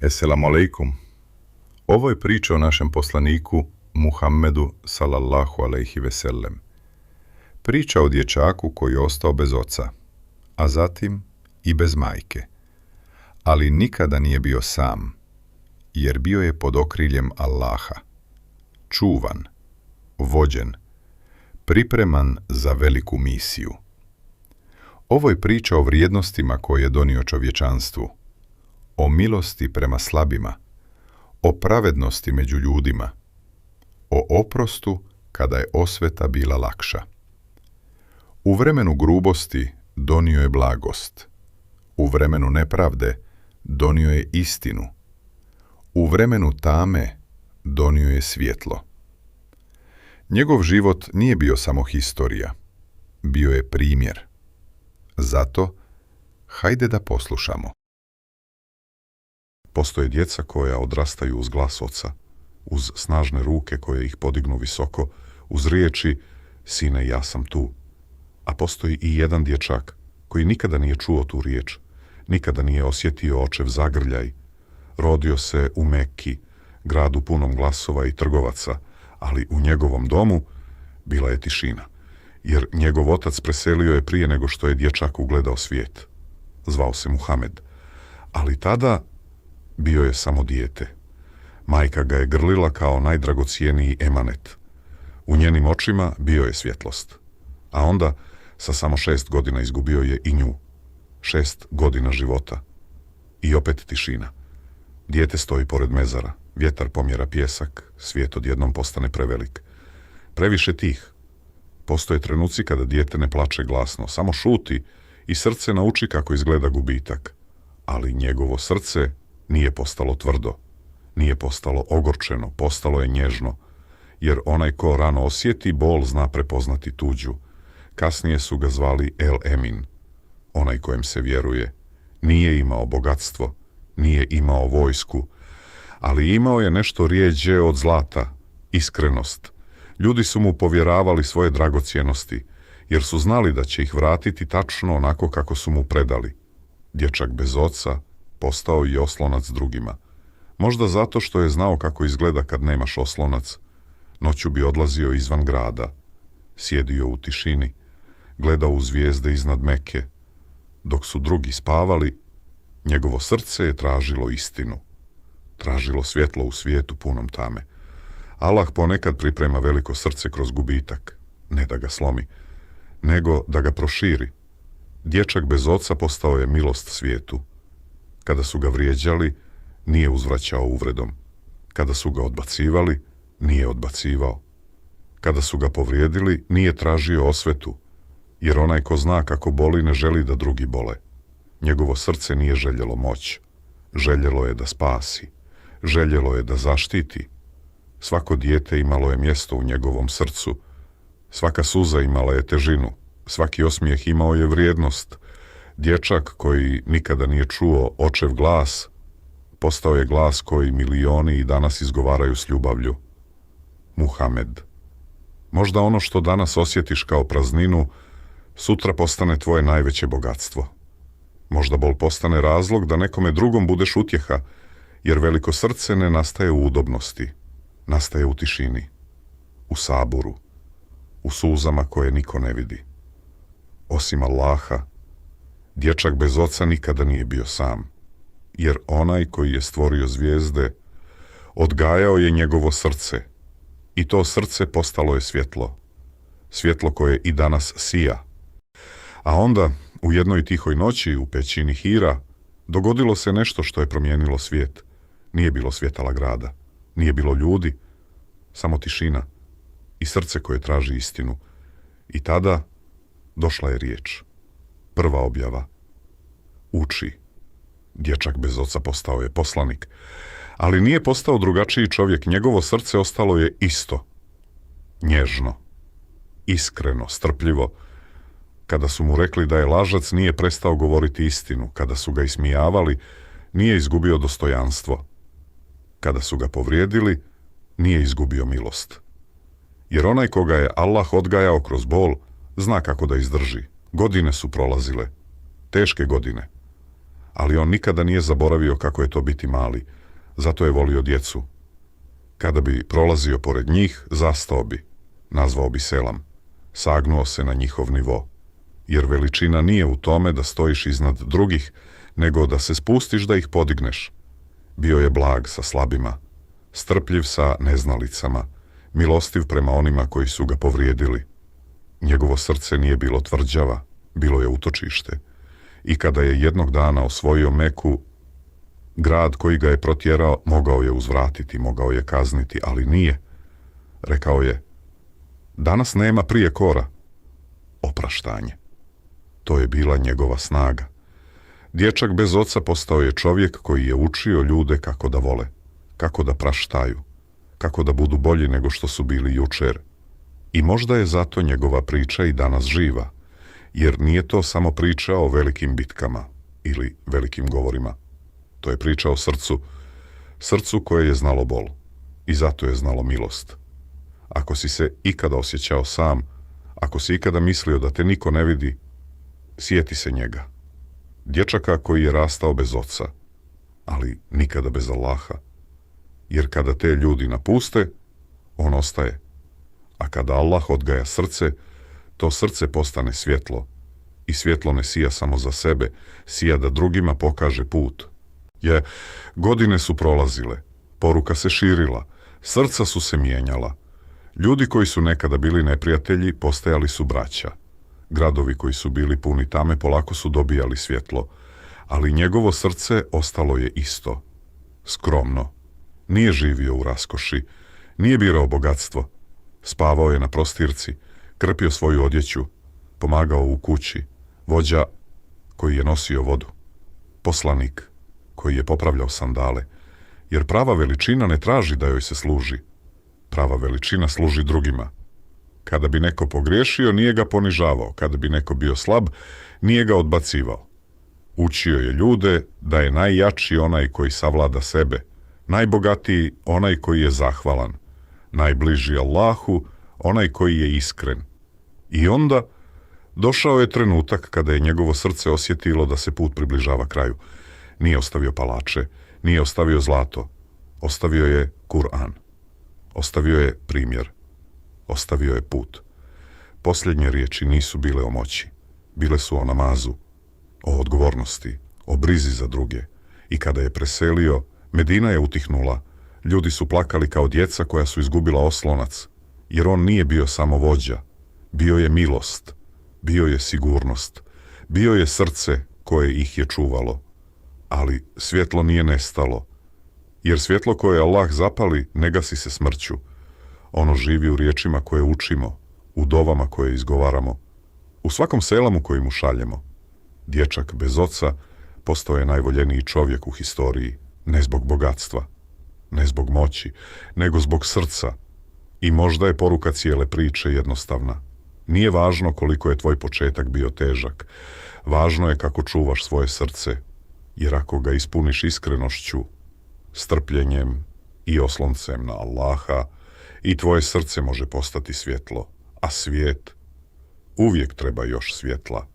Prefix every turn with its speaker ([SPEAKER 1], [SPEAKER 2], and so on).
[SPEAKER 1] Esselamu alaikum. Ovo je priča o našem poslaniku Muhammedu sallallahu alejhi ve sellem. Priča o dječaku koji je ostao bez oca, a zatim i bez majke. Ali nikada nije bio sam, jer bio je pod okriljem Allaha, čuvan, vođen, pripreman za veliku misiju. Ovo je priča o vrijednostima koje je donio čovječanstvu, o milosti prema slabima, o pravednosti među ljudima, o oprostu kada je osveta bila lakša. U vremenu grubosti donio je blagost, u vremenu nepravde donio je istinu, u vremenu tame donio je svjetlo. Njegov život nije bio samo historija, bio je primjer. Zato, hajde da poslušamo.
[SPEAKER 2] Postoje djeca koja odrastaju uz glas oca, uz snažne ruke koje ih podignu visoko, uz riječi "Sine, ja sam tu". A postoji i jedan dječak koji nikada nije čuo tu riječ, nikada nije osjetio očev zagrljaj. Rodio se u Mekki, gradu punom glasova i trgovaca, ali u njegovom domu bila je tišina, jer njegov otac preselio je prije nego što je dječak ugledao svijet. Zvao se Muhamed, ali tada bio je samo dijete. Majka ga je grlila kao najdragocijeniji emanet. U njenim očima bio je svjetlost. A onda, sa samo 6 godina izgubio je i nju. 6 godina života. I opet tišina. Dijete stoji pored mezara, vjetar pomjera pjesak, svijet odjednom postane prevelik. Previše tih. Postoje trenuci kada dijete ne plače glasno, samo šuti i srce nauči kako izgleda gubitak. Ali njegovo srce nije postalo tvrdo, nije postalo ogorčeno, postalo je nježno, jer onaj ko rano osjeti bol zna prepoznati tuđu. Kasnije su ga zvali El Emin, onaj kojem se vjeruje. Nije imao bogatstvo, nije imao vojsku, ali imao je nešto rjeđe od zlata, iskrenost. Ljudi su mu povjeravali svoje dragocjenosti, jer su znali da će ih vratiti tačno onako kako su mu predali. Dječak bez oca postao i oslonac drugima. Možda zato što je znao kako izgleda kad nemaš oslonac. Noću bi odlazio izvan grada, sjedio u tišini, gledao u zvijezde iznad Mekke. Dok su drugi spavali, njegovo srce je tražilo istinu. Tražilo svjetlo u svijetu punom tame. Allah ponekad priprema veliko srce kroz gubitak, ne da ga slomi, nego da ga proširi. Dječak bez oca postao je milost svijetu. Kada su ga vrijeđali, nije uzvraćao uvredom. Kada su ga odbacivali, nije odbacivao. Kada su ga povrijedili, nije tražio osvetu, jer onaj ko zna kako boli ne želi da drugi bole. Njegovo srce nije željelo moć. Željelo je da spasi. Željelo je da zaštiti. Svako dijete imalo je mjesto u njegovom srcu. Svaka suza imala je težinu. Svaki osmijeh imao je vrijednost. Dječak koji nikada nije čuo očev glas, postao je glas koji milioni i danas izgovaraju s ljubavlju. Muhamed. Možda ono što danas osjetiš kao prazninu, sutra postane tvoje najveće bogatstvo. Možda bol postane razlog da nekome drugom budeš utjeha, jer veliko srce ne nastaje u udobnosti, nastaje u tišini, u saburu, u suzama koje niko ne vidi. Osim Allaha, dječak bez oca nikada nije bio sam, jer onaj koji je stvorio zvijezde odgajao je njegovo srce i to srce postalo je svjetlo, svjetlo koje i danas sija. A onda, u jednoj tihoj noći u pećini Hira, dogodilo se nešto što je promijenilo svijet. Nije bilo svjetala grada, nije bilo ljudi, samo tišina i srce koje traži istinu. I tada došla je riječ. Prva objava. Uči. Dječak bez oca postao je poslanik. Ali nije postao drugačiji čovjek. Njegovo srce ostalo je isto. Nježno. Iskreno, strpljivo. Kada su mu rekli da je lažac, nije prestao govoriti istinu. Kada su ga ismijavali, nije izgubio dostojanstvo. Kada su ga povrijedili, nije izgubio milost. Jer onaj koga je Allah odgajao kroz bol, zna kako da izdrži. Godine su prolazile. Teške godine. ali on nikada nije zaboravio kako je to biti mali, zato je volio djecu. Kada bi prolazio pored njih, zastao bi, nazvao bi selam, sagnuo se na njihov nivo, jer veličina nije u tome da stojiš iznad drugih, nego da se spustiš da ih podigneš. Bio je blag sa slabima, strpljiv sa neznalicama, milostiv prema onima koji su ga povrijedili. Njegovo srce nije bilo tvrđava, bilo je utočište. I kada je jednog dana osvojio Meku, grad koji ga je protjerao mogao je uzvratiti, mogao je kazniti, ali nije. Rekao je, danas nema prije kora. Opraštanje. To je bila njegova snaga. Dječak bez oca postao je čovjek koji je učio ljude kako da vole, kako da praštaju, kako da budu bolji nego što su bili jučer. I možda je zato njegova priča i danas živa, jer nije to samo priča o velikim bitkama ili velikim govorima. To je priča o srcu, srcu koje je znalo bol i zato je znalo milost. Ako si se ikada osjećao sam, ako si ikada mislio da te niko ne vidi, sjeti se njega. Dječaka koji je rastao bez oca, ali nikada bez Allaha. Jer kada te ljudi napuste, on ostaje. A kada Allah odgaja srce, to srce postane svjetlo. I svjetlo ne sija samo za sebe, sija da drugima pokaže put. Godine su prolazile, poruka se širila, srca su se mijenjala. Ljudi koji su nekada bili neprijatelji postajali su braća. Gradovi koji su bili puni tame polako su dobijali svjetlo, ali njegovo srce ostalo je isto, skromno. Nije živio u raskoši, nije birao bogatstvo. Spavao je na prostirci, krpio svoju odjeću, pomagao u kući, vođa koji je nosio vodu, poslanik koji je popravljao sandale, jer prava veličina ne traži da joj se služi. Prava veličina služi drugima. Kada bi neko pogriješio, nije ga ponižavao, kada bi neko bio slab, nije ga odbacivao. Učio je ljude da je najjači onaj koji savlada sebe, najbogatiji onaj koji je zahvalan, najbliži Allahu onaj koji je iskren. I onda došao je trenutak kada je njegovo srce osjetilo da se put približava kraju. Nije ostavio palače, nije ostavio zlato, ostavio je Kur'an, ostavio je primjer, ostavio je put. Posljednje riječi nisu bile o moći, bile su o namazu, o odgovornosti, o brizi za druge. I kada je preselio, Medina je utihnula. Ljudi su plakali kao djeca koja su izgubila oslonac, jer on nije bio samo vođa. Bio je milost, bio je sigurnost, bio je srce koje ih je čuvalo. Ali svjetlo nije nestalo, jer svjetlo koje Allah zapali ne gasi se smrću. Ono živi u riječima koje učimo, u dovama koje izgovaramo, u svakom selamu koji mu šaljemo. Dječak bez oca postao je najvoljeniji čovjek u historiji, ne zbog bogatstva, ne zbog moći, nego zbog srca. I možda je poruka cijele priče jednostavna. Nije važno koliko je tvoj početak bio težak, važno je kako čuvaš svoje srce, jer ako ga ispuniš iskrenošću, strpljenjem i osloncem na Allaha, i tvoje srce može postati svjetlo, a svijet uvijek treba još svjetla.